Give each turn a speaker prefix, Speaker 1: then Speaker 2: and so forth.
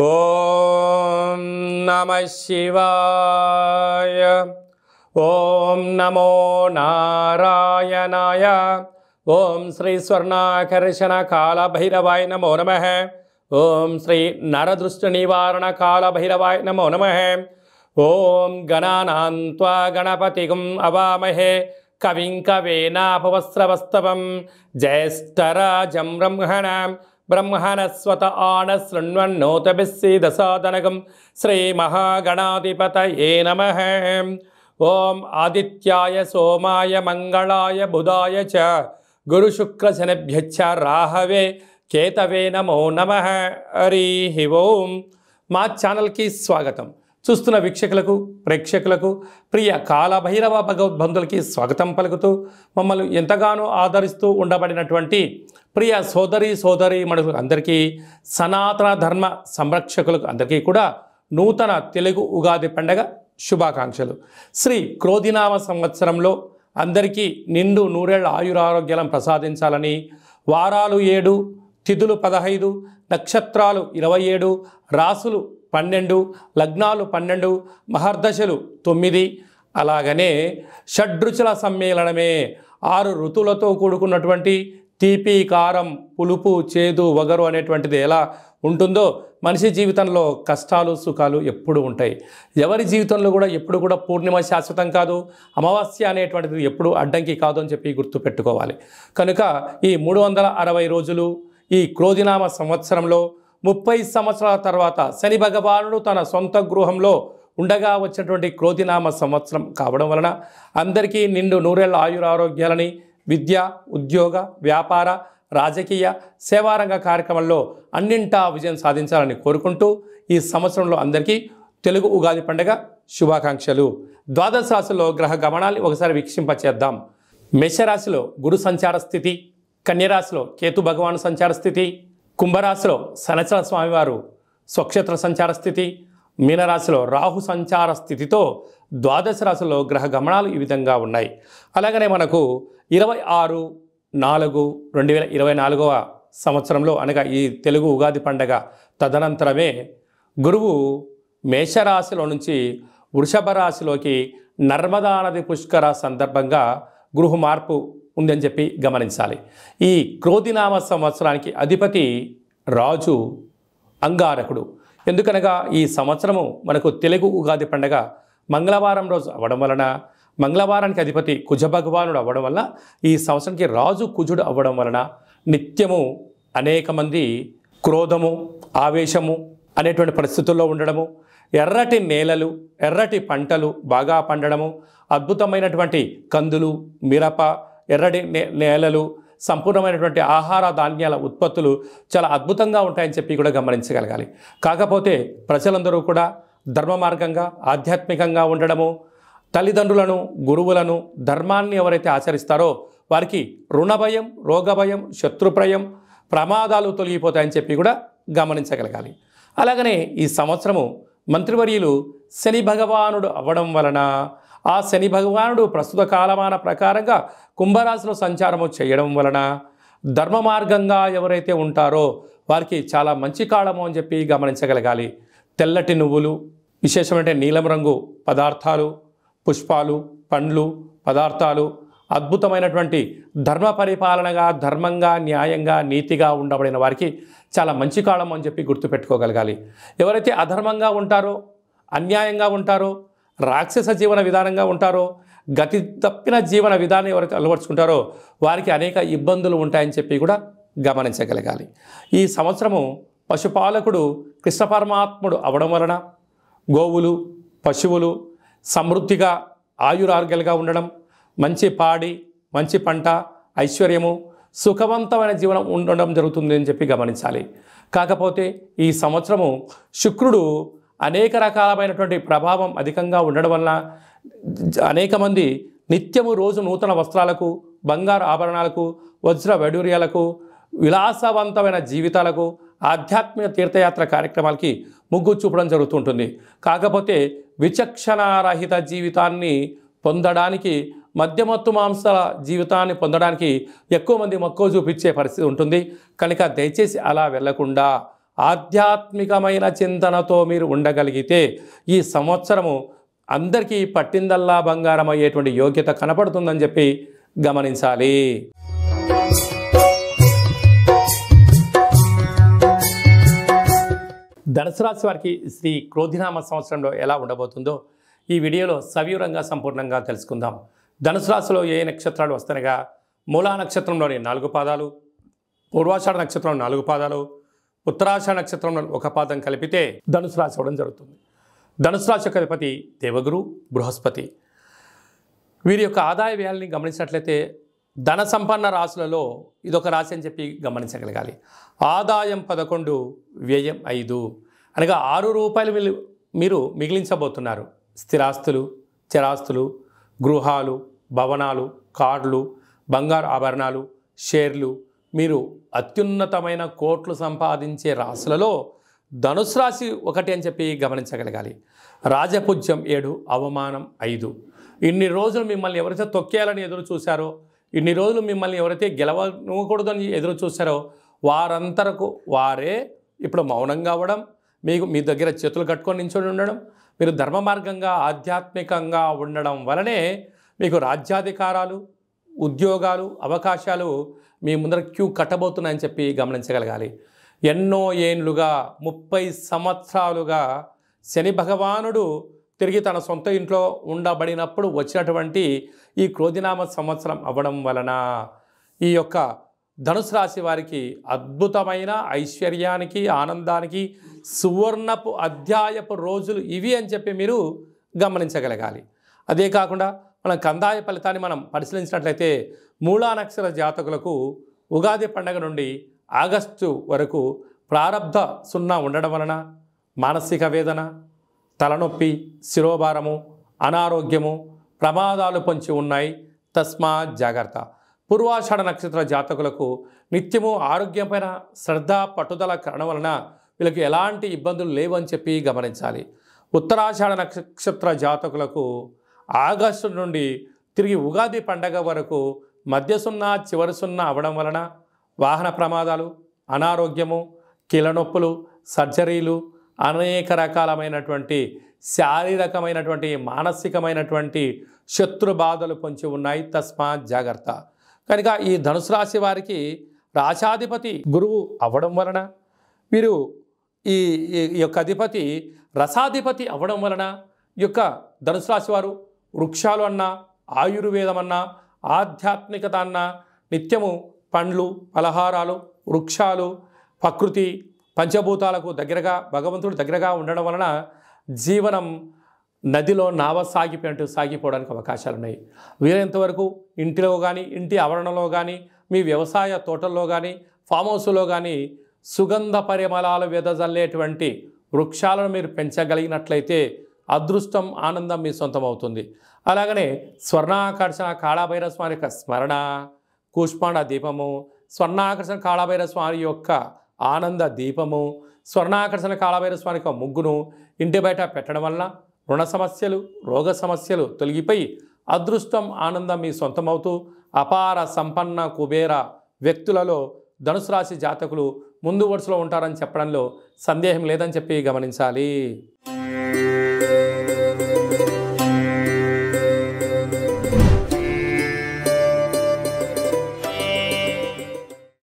Speaker 1: ఓం నమః శివాయ. ఓం నమో నారాయణాయ. ఓం శ్రీ స్వర్ణాకర్షణ కాల భైరవాయ నమో నమః. ఓం శ్రీ నరదృష్టి నివారణ కాల భైరవాయ నమో నమః. ఓం గణానాం త్వా గణపతిగం అవామహే కవిం కవేనాపవస్త్రవస్తవం జ్యేష్ఠరాజం బ్రహ్మణస్వత ఆన శృణ్వన్నోతభిస్సీదసాదనగం శ్రీమహాగణాధిపతయే నమః. ఓం ఆదిత్యాయ సోమాయ మంగళాయ బుధాయ చ గురుశుక్రశనిభ్యశ్చ రాహవే కేతవే నమో నమః. హరి ఓం. మా ఛానల్కి స్వాగతం. చూస్తున్న వీక్షకులకు ప్రేక్షకులకు ప్రియ కాలభైరవ భగవద్బంధులకి స్వాగతం పలుకుతూ మమ్మల్ని ఎంతగానో ఆదరిస్తూ ఉండబడినటువంటి ప్రియ సోదరి మనులకు అందరికీ, సనాతన ధర్మ సంరక్షకులకు అందరికీ కూడా నూతన తెలుగు ఉగాది పండగ శుభాకాంక్షలు. శ్రీ క్రోధినామ సంవత్సరంలో అందరికీ నిండు నూరేళ్ల ఆయురారోగ్యాలను ప్రసాదించాలని, వారాలు 7, తిథులు 15, నక్షత్రాలు 27, రాసులు 12, లగ్నాలు 12, మహర్దశలు 9, అలాగనే షడ్రుచుల సమ్మేళనమే 6 ఋతువులతో కూడుకున్నటువంటి తీపి, కారం, పులుపు, చేదు, వగరు అనేటువంటిది ఎలా ఉంటుందో మనిషి జీవితంలో కష్టాలు సుఖాలు ఎప్పుడు ఉంటాయి. ఎవరి జీవితంలో కూడా ఎప్పుడు కూడా పూర్ణిమ శాశ్వతం కాదు, అమావాస్య అనేటువంటిది ఎప్పుడు అడ్డంకి కాదు అని చెప్పి గుర్తుపెట్టుకోవాలి. కనుక ఈ 360 రోజులు ఈ క్రోధినామ సంవత్సరంలో 30 సంవత్సరాల తర్వాత శని భగవానుడు తన సొంత గృహంలో ఉండగా వచ్చినటువంటి క్రోధినామ సంవత్సరం కావడం వలన అందరికీ నిండు నూరేళ్ల ఆయురారోగ్యాలని, విద్య, ఉద్యోగ, వ్యాపార, రాజకీయ, సేవారంగ కార్యక్రమాల్లో అన్నింటా విజయం సాధించాలని కోరుకుంటూ ఈ సంవత్సరంలో అందరికీ తెలుగు ఉగాది పండుగ శుభాకాంక్షలు. ద్వాదశ రాశిలో గ్రహ గమనాన్ని ఒకసారి వీక్షింపచేద్దాం. మేషరాశిలో గురు సంచార స్థితి, కన్యరాశిలో కేతు భగవాను సంచార స్థితి, కుంభరాశిలో శనిచర స్వామివారు స్వక్షేత్ర సంచార స్థితి, మీనరాశిలో రాహు సంచార స్థితితో ద్వాదశ రాశిలో గ్రహ గమనాలు ఈ విధంగా ఉన్నాయి. అలాగనే మనకు 26/4/2024 సంవత్సరంలో అనగా ఈ తెలుగు ఉగాది పండగ తదనంతరమే గురువు మేషరాశిలో నుంచి వృషభ రాశిలోకి నర్మదా నది పుష్కర సందర్భంగా గృహ మార్పు ఉందని చెప్పి గమనించాలి. ఈ క్రోధినామ సంవత్సరానికి అధిపతి రాజు అంగారకుడు. ఎందుకనగా ఈ సంవత్సరము మనకు తెలుగు ఉగాది పండగ మంగళవారం రోజు అవ్వడం వలన, మంగళవారానికి అధిపతి కుజ భగవానుడు అవ్వడం వలన, ఈ సంవత్సరానికి రాజు కుజుడు అవ్వడం వలన నిత్యము అనేక మంది క్రోధము, ఆవేశము అనేటువంటి పరిస్థితుల్లో ఉండడము, ఎర్రటి నేలలు, ఎర్రటి పంటలు బాగా పండడము, అద్భుతమైనటువంటి కందులు, మిరప, ఎర్రటి నేలలు, సంపూర్ణమైనటువంటి ఆహార ధాన్యాల ఉత్పత్తులు చాలా అద్భుతంగా ఉంటాయని చెప్పి కూడా గమనించగలగాలి. కాకపోతే ప్రజలందరూ కూడా ధర్మ మార్గంగా ఆధ్యాత్మికంగా ఉండడము, తల్లిదండ్రులను, గురువులను, ధర్మాన్ని ఎవరైతే ఆచరిస్తారో వారికి రుణభయం, రోగభయం, శత్రుప్రయం, ప్రమాదాలు తొలగిపోతాయని చెప్పి కూడా గమనించగలగాలి. అలాగనే ఈ సంవత్సరము మంత్రివర్యులు శని భగవానుడు అవ్వడం వలన ఆ శని భగవానుడు ప్రస్తుత కాలమాన ప్రకారంగా కుంభరాశిలో సంచారము చేయడం వలన ధర్మ మార్గంగా ఎవరైతే ఉంటారో వారికి చాలా మంచి కాలము అని చెప్పి గమనించగలగాలి. తెల్లటి నువ్వులు, విశేషమైన నీలం రంగు పదార్థాలు, పుష్పాలు, పండ్లు, పదార్థాలు, అద్భుతమైనటువంటి ధర్మ పరిపాలనగా, ధర్మంగా, న్యాయంగా, నీతిగా ఉండబడిన వారికి చాలా మంచి కాలం అని చెప్పి గుర్తుపెట్టుకోగలగాలి. ఎవరైతే అధర్మంగా ఉంటారో, అన్యాయంగా ఉంటారో, రాక్షస జీవన విధానంగా ఉంటారో, గతి తప్పిన జీవన విధానం ఎవరైతే అలవర్చుకుంటారో వారికి అనేక ఇబ్బందులు ఉంటాయని చెప్పి కూడా గమనించగలగాలి. ఈ సంవత్సరము పశుపాలకుడు కృష్ణ పరమాత్ముడు అవడం వలన గోవులు, పశువులు సమృద్ధిగా ఆయురారోగ్యాలుగా ఉండడం, మంచి పాడి, మంచి పంట, ఐశ్వర్యము, సుఖవంతమైన జీవనం ఉండడం జరుగుతుంది అని చెప్పి గమనించాలి. కాకపోతే ఈ సంవత్సరము శుక్రుడు అనేక రకాలమైనటువంటి ప్రభావం అధికంగా ఉండడం వలన అనేక మంది నిత్యము రోజు నూతన వస్త్రాలకు, బంగారు ఆభరణాలకు, వజ్ర వైడూర్యాలకు, విలాసవంతమైన జీవితాలకు, ఆధ్యాత్మిక తీర్థయాత్ర కార్యక్రమాలకి మొగ్గు చూపడం జరుగుతుంటుంది. కాకపోతే విచక్షణారహిత జీవితాన్ని పొందడానికి, మద్యమత్తు మాంసాల జీవితాన్ని పొందడానికి ఎక్కువ మంది మక్కువ చూపించే పరిస్థితి ఉంటుంది. కనుక దయచేసి అలా వెళ్లకుండా ఆధ్యాత్మికమైన చింతనతో మీరు ఉండగలిగితే ఈ సంవత్సరము అందరికీ పట్టిందల్లా బంగారం అయ్యేటువంటి యోగ్యత కనపడుతుందని చెప్పి గమనించాలి. ధనుసు రాశి వారికి శ్రీ క్రోధినామ సంవత్సరంలో ఎలా ఉండబోతుందో ఈ వీడియోలో సవివరంగా సంపూర్ణంగా తెలుసుకుందాం. ధనుసు రాశిలో ఏ నక్షత్రాలు వస్తాయనగా మూలా నక్షత్రంలోని 4 పాదాలు, పూర్వాషాఢ నక్షత్రంలో 4 పాదాలు, ఉత్తరాషాఢ నక్షత్రంలో 1 పాదం కలిపితే ధనుసు రాశి అవ్వడం జరుగుతుంది. ధనుసు రాశి యొక్క అధిపతి దేవగురు బృహస్పతి. వీరి యొక్క ఆదాయ వ్యయాలని గమనించినట్లయితే ధన సంపన్న రాశులలో ఇదొక రాశి అని చెప్పి గమనించగలగాలి. ఆదాయం 11, వ్యయం 5, అనగా 6 రూపాయలు మీరు మిగిలించబోతున్నారు. స్థిరాస్తులు, చరాస్తులు, గృహాలు, భవనాలు, కార్లు, బంగారు ఆభరణాలు, షేర్లు, మీరు అత్యున్నతమైన కోట్లు సంపాదించే రాశులలో ధనుసు రాశి ఒకటి అని చెప్పి గమనించగలగాలి. రాజపూజ్యం 7, అవమానం 5. ఇన్ని రోజులు మిమ్మల్ని ఎవరైతే తొక్కేయాలని ఎదురు చూశారో, ఇన్ని రోజులు మిమ్మల్ని ఎవరైతే గెలవకూడదని ఎదురు చూశారో వారంతరకు వారే ఇప్పుడు మౌనంగా అవ్వడం, మీ దగ్గర చేతులు కట్టుకొని నించొని ఉండడం, మీరు ధర్మ మార్గంగా ఆధ్యాత్మికంగా ఉండడం వలనే మీకు రాజ్యాధికారాలు, ఉద్యోగాలు, అవకాశాలు మీ ముందర క్యూ కట్టబోతున్నాయని చెప్పి గమనించగలగాలి. ఎన్నో ఏండ్లుగా 30 సంవత్సరాలుగా శని భగవానుడు తిరిగి తన సొంత ఇంట్లో ఉండబడినప్పుడు వచ్చినటువంటి ఈ క్రోధినామ సంవత్సరం అవ్వడం వలన ఈ యొక్క ధనుసు రాశి వారికి అద్భుతమైన ఐశ్వర్యానికి, ఆనందానికి సువర్ణపు అధ్యాయపు రోజులు ఇవి అని చెప్పి మీరు గమనించగలగాలి. అదే కాకుండా మనం కందాయ ఫలితాన్ని మనం పరిశీలించినట్లయితే మూలా నక్షత్ర జాతకులకు ఉగాది పండుగ నుండి ఆగస్టు వరకు ప్రారబ్ధ 0 ఉండడం వలన మానసిక వేదన, తలనొప్పి, శిరోభారము, అనారోగ్యము, ప్రమాదాలు పొంచి ఉన్నాయి. తస్మాత్ జాగ్రత్త. పూర్వాషాఢ నక్షత్ర జాతకులకు నిత్యము ఆరోగ్యం పైన శ్రద్ధ, పట్టుదల కారణం వలన వీళ్ళకి ఎలాంటి ఇబ్బందులు లేవని చెప్పి గమనించాలి. ఉత్తరాషాఢ నక్షత్ర జాతకులకు ఆగస్టు నుండి తిరిగి ఉగాది పండగ వరకు మధ్య 0, చివరి 0 అవ్వడం వలన వాహన ప్రమాదాలు, అనారోగ్యము, కీళ్ళనొప్పులు, సర్జరీలు, అనేక రకాలమైనటువంటి శారీరకమైనటువంటి, మానసికమైనటువంటి శత్రు బాధలు పొంచి ఉన్నాయి. తస్మాత్ జాగ్రత్త. కనుక ఈ ధనుసు రాశి వారికి రాశాధిపతి గురువు అవ్వడం వలన వీరు ఈ యొక్క అధిపతి రసాధిపతి అవ్వడం వలన ఈ యొక్క ధనుసు రాశి వారు వృక్షాలు అన్నా, ఆయుర్వేదం అన్నా, ఆధ్యాత్మికత అన్నా, నిత్యము పండ్లు, పలహారాలు, వృక్షాలు, ప్రకృతి, పంచభూతాలకు దగ్గరగా, భగవంతుడు దగ్గరగా ఉండడం వలన జీవనం నదిలో నావ సాగిపోవడానికి అవకాశాలు ఉన్నాయి. వీలైనంతవరకు ఇంటిలో కానీ, ఇంటి ఆవరణలో కానీ, మీ వ్యవసాయ తోటల్లో కానీ, ఫామ్ హౌస్లో కానీ సుగంధ పరిమళాలు వెదజల్లేటువంటి వృక్షాలను మీరు పెంచగలిగినట్లయితే అదృష్టం, ఆనందం మీ సొంతం అవుతుంది. అలాగనే స్వర్ణాకర్షణ కాళభైరవ స్వామి యొక్క స్మరణ, కూష్మాండ దీపము, స్వర్ణాకర్షణ కాళభైరవ స్వామి యొక్క ఆనంద దీపము, స్వర్ణాకర్షణ కాళభైరవ స్వామి యొక్క ముగ్గును ఇంటి బయట పెట్టడం వలన రుణ సమస్యలు, రోగ సమస్యలు తొలగిపోయి అదృష్టం, ఆనందం మీ సొంతమవుతూ అపార సంపన్న కుబేర వ్యక్తులలో ధనుసు రాశి జాతకులు ముందు వరుసలో ఉంటారని చెప్పడంలో సందేహం లేదని చెప్పి గమనించాలి.